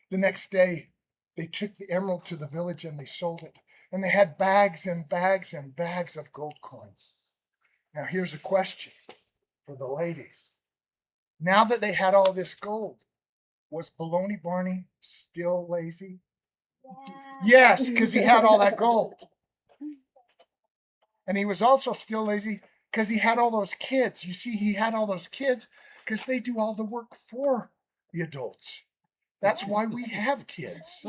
The next day, they took the emerald to the village and they sold it. And they had bags and bags and bags of gold coins. Now, here's a question for the ladies. Now that they had all this gold, was Baloney Barney still lazy? Yes, because he had all that gold. And he was also still lazy because he had all those kids. You see, he had all those kids because they do all the work for the adults. That's why we have kids.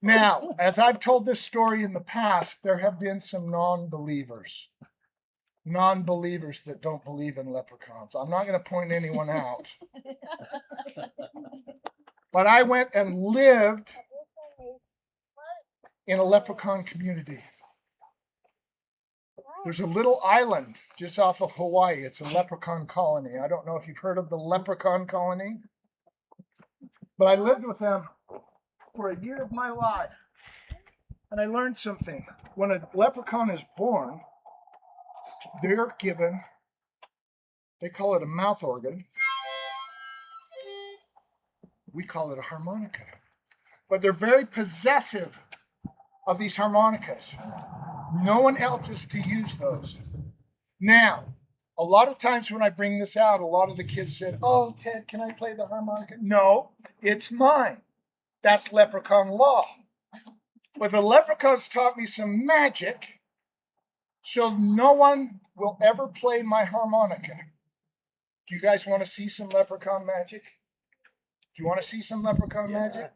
Now, as I've told this story in the past, there have been some non-believers that don't believe in leprechauns. I'm not going to point anyone out. But I went and lived in a leprechaun community. There's a little island just off of Hawaii. It's a leprechaun colony. I don't know if you've heard of the leprechaun colony, but I lived with them for a year of my life. And I learned something. When a leprechaun is born, they're given, they call it a mouth organ. We call it a harmonica. But they're very possessive of these harmonicas. No one else is to use those. Now, a lot of times when I bring this out, a lot of the kids said, "Oh, Ted, can I play the harmonica?" No, it's mine. That's leprechaun law. But the leprechauns taught me some magic So no one will ever play my harmonica. Do you guys want to see some leprechaun magic? Do you want to see some leprechaun magic?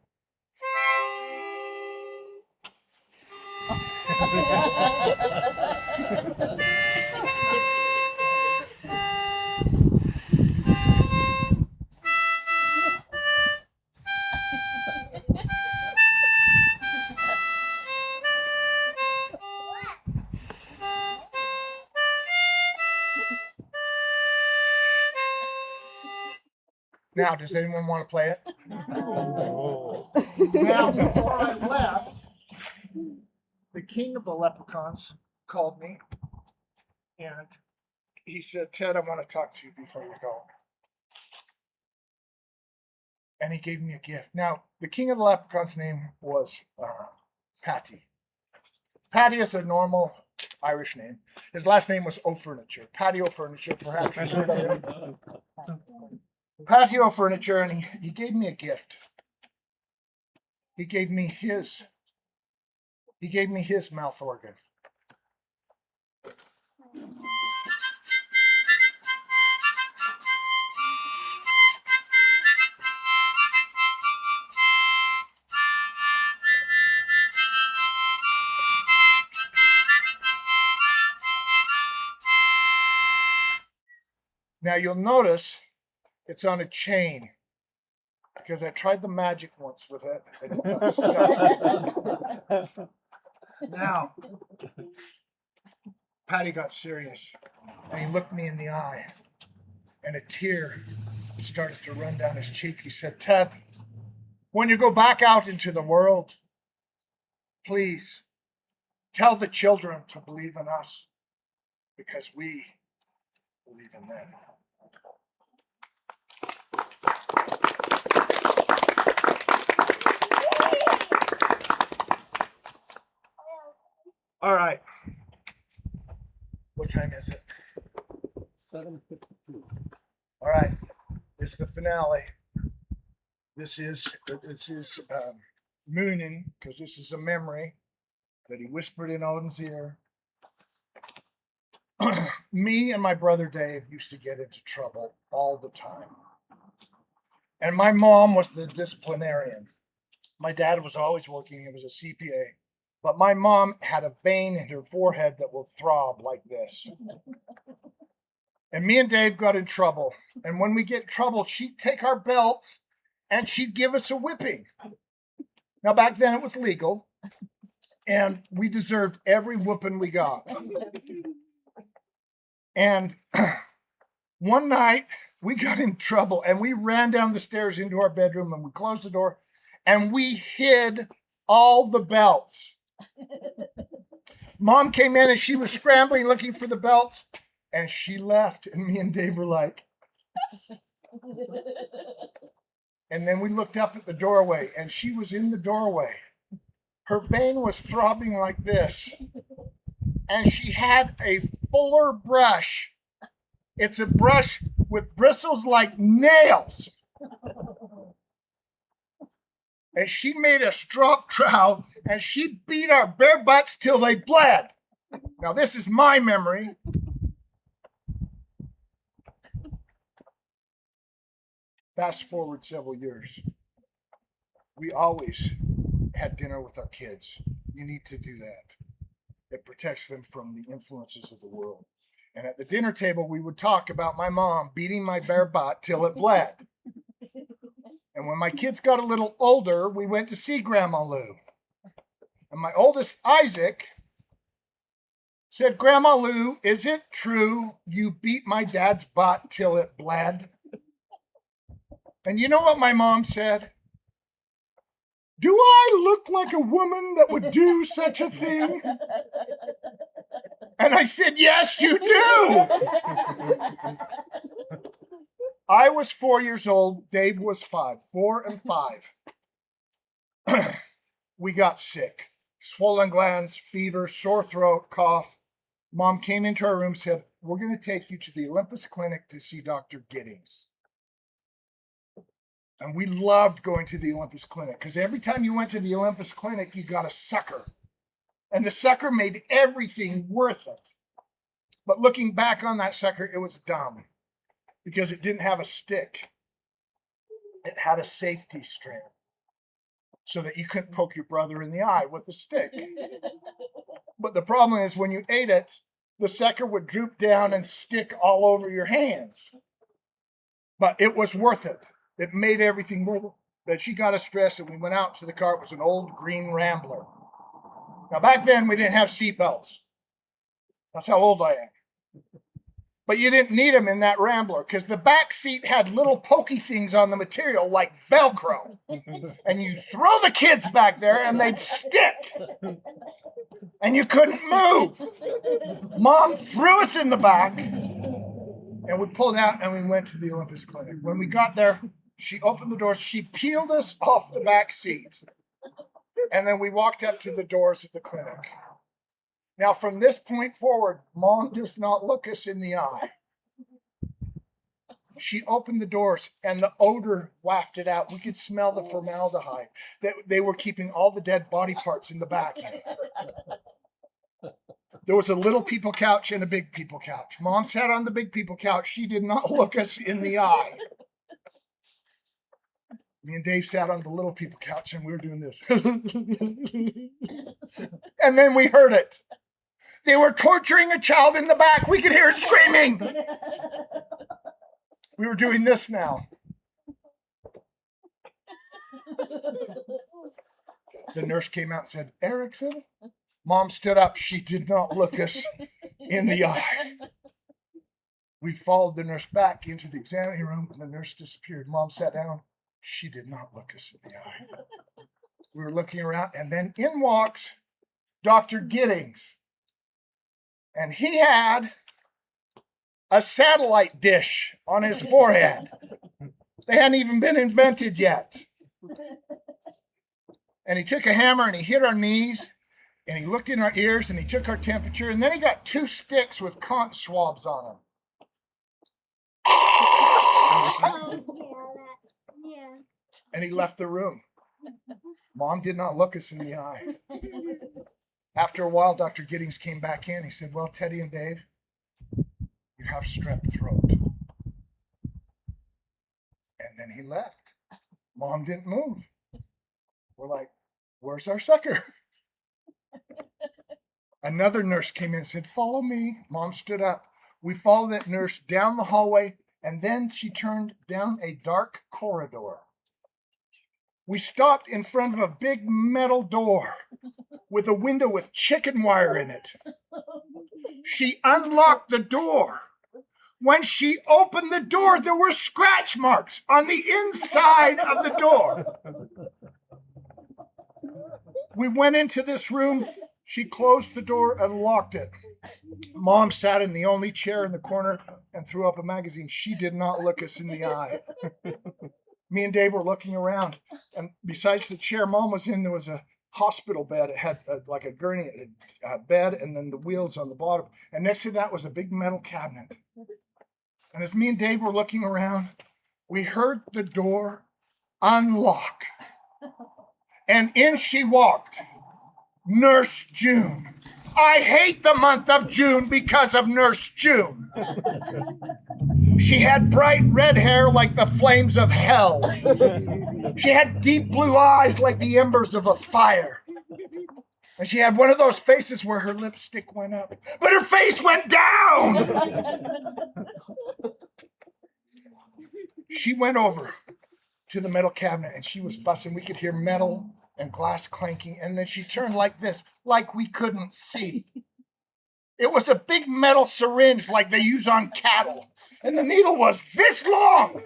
Now, does anyone want to play it? Now, before I left, the king of the leprechauns called me and he said, Ted, I want to talk to you before you go. And he gave me a gift. Now, the king of the leprechauns' name was Patty. Patty is a normal Irish name. His last name was O'Furniture. Patio Furniture, perhaps you've heard of him. Patio Furniture, and he gave me a gift. He gave me his mouth organ. Now you'll notice it's on a chain because I tried the magic once with it and it got stuck. Now, Patty got serious and he looked me in the eye and a tear started to run down his cheek. He said, Ted, when you go back out into the world, please tell the children to believe in us because we believe in them. All right. What time is it? 7:52. All right. It's the finale. This is Moonin, because this is a memory that he whispered in Odin's ear. Me and my brother Dave used to get into trouble all the time. And my mom was the disciplinarian. My dad was always working, he was a CPA. But my mom had a vein in her forehead that would throb like this. And me and Dave got in trouble. And when we get in trouble, she'd take our belts and she'd give us a whipping. Now, back then it was legal. And we deserved every whooping we got. And one night we got in trouble and we ran down the stairs into our bedroom and we closed the door and we hid all the belts. Mom came in and she was scrambling looking for the belts and she left and me and Dave were like, and then we looked up at the doorway and she was in the doorway. Her vein was throbbing like this and she had a fuller brush. It's a brush with bristles like nails. And she made us drop trowel and she beat our bare butts till they bled. Now, this is my memory. Fast forward several years. We always had dinner with our kids. You need to do that. It protects them from the influences of the world. And at the dinner table, we would talk about my mom beating my bare butt till it bled. And when my kids got a little older, we went to see Grandma Lou. And my oldest, Isaac, said, Grandma Lou, is it true you beat my dad's butt till it bled? And you know what my mom said? Do I look like a woman that would do such a thing? And I said, yes, you do. I was 4 years old. Dave was 5. 4 and 5. We got sick. Swollen glands, fever, sore throat, cough. Mom came into our room and said, we're going to take you to the Olympus Clinic to see Dr. Giddings. And we loved going to the Olympus Clinic because every time you went to the Olympus Clinic, you got a sucker. And the sucker made everything worth it. But looking back on that sucker, it was dumb because it didn't have a stick. It had a safety string so that you couldn't poke your brother in the eye with a stick. But the problem is when you ate it, the sucker would droop down and stick all over your hands. But it was worth it. It made everything worth it. But she got us dressed and we went out to the car. It was an old green Rambler. Now back then we didn't have seat belts. That's how old I am. But you didn't need them in that Rambler because the back seat had little pokey things on the material like Velcro. And you throw the kids back there and they'd stick. And you couldn't move. Mom threw us in the back and we pulled out and we went to the Olympus Clinic. When we got there, she opened the doors. She peeled us off the back seat. And then we walked up to the doors of the clinic. Now, from this point forward, Mom does not look us in the eye. She opened the doors and the odor wafted out. We could smell the formaldehyde. They were keeping all the dead body parts in the back. There was a little people couch and a big people couch. Mom sat on the big people couch. She did not look us in the eye. Me and Dave sat on the little people couch and we were doing this. And then we heard it. They were torturing a child in the back. We could hear it screaming. We were doing this now. The nurse came out and said, Erekson? Mom stood up. She did not look us in the eye. We followed the nurse back into the examining room and the nurse disappeared. Mom sat down. She did not look us in the eye. We were looking around and then in walks Dr. Giddings. And he had a satellite dish on his forehead. They hadn't even been invented yet. And he took a hammer and he hit our knees and he looked in our ears and he took our temperature and then he got 2 sticks with cotton swabs on them. Yeah. And he left the room. Mom did not look us in the eye. After a while, Dr. Giddings came back in. He said, well, Teddy and Dave, you have strep throat. And then he left. Mom didn't move. We're like, where's our sucker? Another nurse came in and said, follow me. Mom stood up. We followed that nurse down the hallway, and then she turned down a dark corridor. We stopped in front of a big metal door with a window with chicken wire in it. She unlocked the door. When she opened the door, there were scratch marks on the inside of the door. We went into this room. She closed the door and locked it. Mom sat in the only chair in the corner and threw up a magazine. She did not look us in the eye. Me and Dave were looking around, and besides the chair Mom was in, there was a hospital bed. It had like a gurney bed, and then the wheels on the bottom. And next to that was a big metal cabinet. And as me and Dave were looking around, we heard the door unlock. And in she walked, Nurse June. I hate the month of June because of Nurse June. She had bright red hair like the flames of hell. She had deep blue eyes like the embers of a fire. And she had one of those faces where her lipstick went up, but her face went down. She went over to the metal cabinet and she was fussing. We could hear metal and glass clanking. And then she turned like this, like we couldn't see. It was a big metal syringe like they use on cattle. And the needle was this long.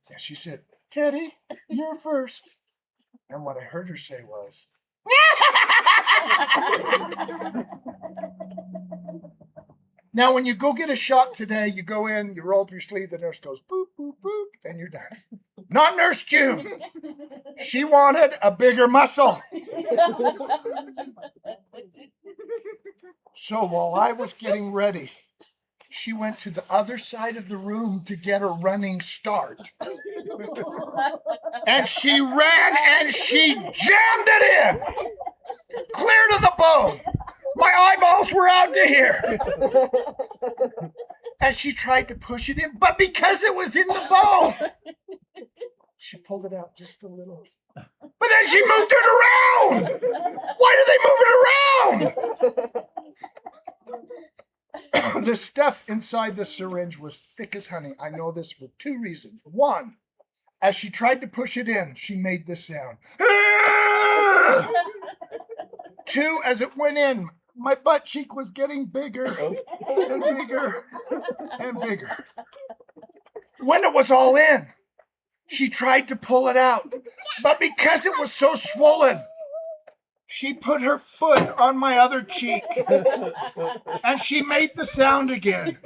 And she said, Teddy, you're first. And what I heard her say was, now, when you go get a shot today, you go in, you roll up your sleeve, the nurse goes, boop, boop, boop, and you're done. Not Nurse June. She wanted a bigger muscle. So while I was getting ready, she went to the other side of the room to get a running start. And she ran and she jammed it in, clear to the bone. My eyeballs were out to here. And she tried to push it in, but because it was in the bone, she pulled it out just a little. But then she moved it around. Why did they move it around? The stuff inside the syringe was thick as honey. I know this for two reasons. One, as she tried to push it in, she made this sound. Two, as it went in, my butt cheek was getting bigger and bigger and bigger. When it was all in, she tried to pull it out, but because it was so swollen, she put her foot on my other cheek and she made the sound again.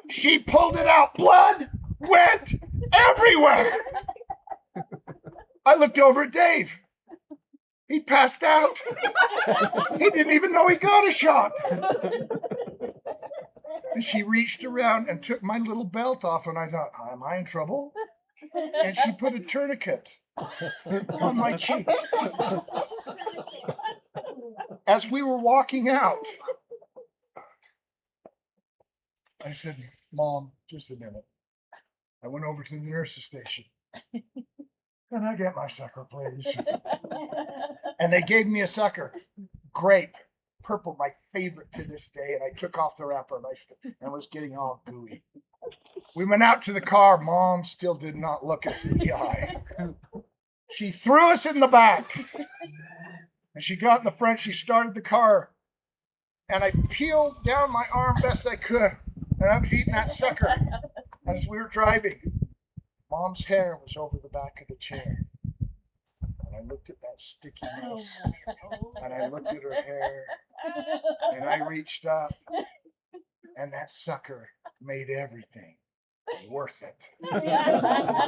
She pulled it out. Blood went everywhere. I looked over at Dave. He passed out. He didn't even know he got a shot. And she reached around and took my little belt off, and I thought, am I in trouble? And she put a tourniquet on my cheek. As we were walking out, I said, Mom, just a minute. I went over to the nurse's station. Can I get my sucker, please? And they gave me a sucker. Grape. Purple, my favorite to this day. And I took off the wrapper and I was getting all gooey. We went out to the car. Mom still did not look us in the eye. She threw us in the back. And she got in the front. She started the car. And I peeled down my arm best I could. And I was eating that sucker as we were driving. Mom's hair was over the back of the chair. And I looked at that sticky mess. And I looked at her hair. And I reached up. And that sucker made everything worth it.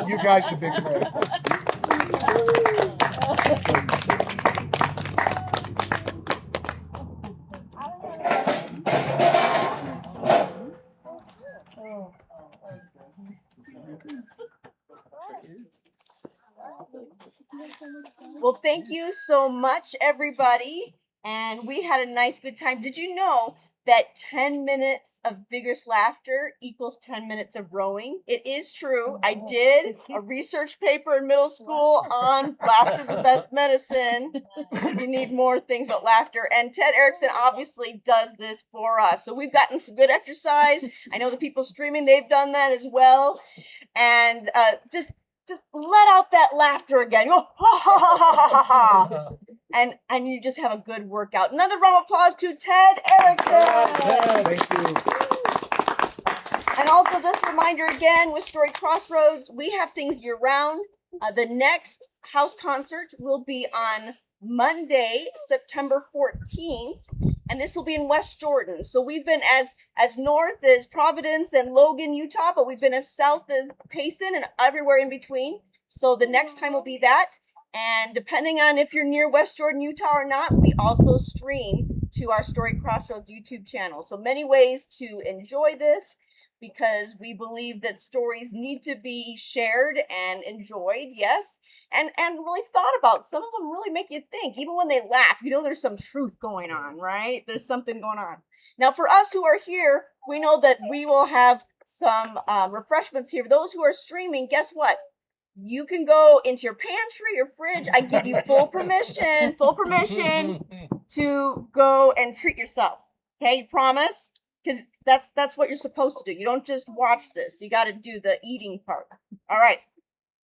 You guys have been great. Well, thank you so much, everybody. And we had a nice, good time. Did you know that 10 minutes of vigorous laughter equals 10 minutes of rowing? It is true. I did a research paper in middle school on laughter's the best medicine. If you need more things about laughter. And Ted Erekson obviously does this for us. So we've gotten some good exercise. I know the people streaming, they've done that as well. And just let out that laughter again. Go, ha, ha, ha, ha, ha, ha. And you just have a good workout. Another round of applause to Ted Erekson. Thank you. And also just a reminder again, with Story Crossroads, we have things year round. The next house concert will be on Monday, September 14th. And this will be in West Jordan. So we've been as north as Providence and Logan, Utah, but we've been as south as Payson and everywhere in between. So the next time will be that. And depending on if you're near West Jordan, Utah or not, we also stream to our Story Crossroads YouTube channel. So many ways to enjoy this, because we believe that stories need to be shared and enjoyed, yes, and really thought about. Some of them really make you think. Even when they laugh, you know there's some truth going on, right? There's something going on. Now, for us who are here, we know that we will have some refreshments here. For those who are streaming, guess what? You can go into your pantry or fridge. I give you full permission to go and treat yourself. Okay, you promise? Because that's what you're supposed to do. You don't just watch this. You got to do the eating part. All right.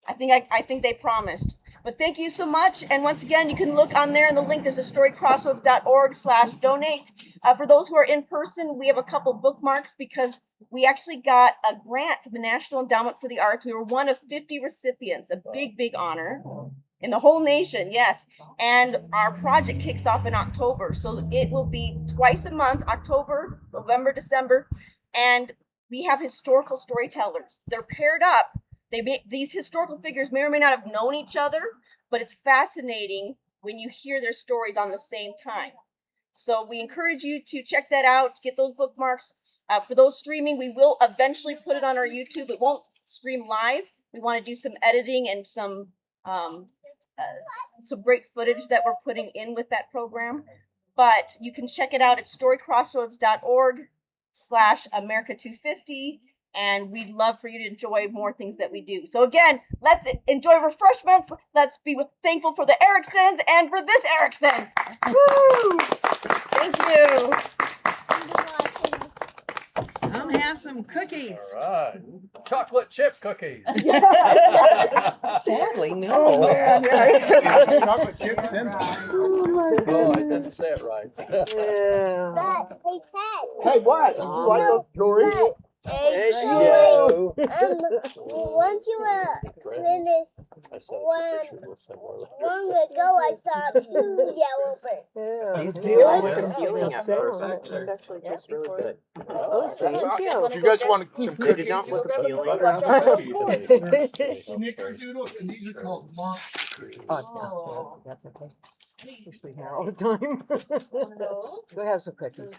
I think they promised. But thank you so much. And once again, you can look on there in the link. There's a storycrossroads.org/donate. For those who are in person, we have a couple bookmarks because we actually got a grant from the National Endowment for the Arts. We were one of 50 recipients, a big, big honor in the whole nation. Yes. And our project kicks off in October. So it will be twice a month, October, November, December. And we have historical storytellers. They're paired up. These historical figures may or may not have known each other, but it's fascinating when you hear their stories on the same time. So we encourage you to check that out, get those bookmarks. For those streaming, we will eventually put it on our YouTube. It won't stream live. We want to do some editing and some great footage that we're putting in with that program. But you can check it out at storycrossroads.org/America250. And we'd love for you to enjoy more things that we do. So again, let's enjoy refreshments. Let's be thankful for the Ereksons and for this Erekson. Woo! Thank you. Come have some cookies. All right. Chocolate chip cookies. Sadly, no. Chocolate chips in. Oh, I didn't say it right. Yeah. But, hey, Ted. Hey, what? Did you like those stories? Hey, Joe. Once you finish I said one it was similar. long ago, I saw 2 yellow birds. Yeah. These I deals? like them peeling at first. It's actually tastes really good. Oh, thank you. Do you guys want some They cookies? did not look appealing. Snickerdoodles, and these are called monster. Oh, that's okay. Usually here all the time. Go have some cookies.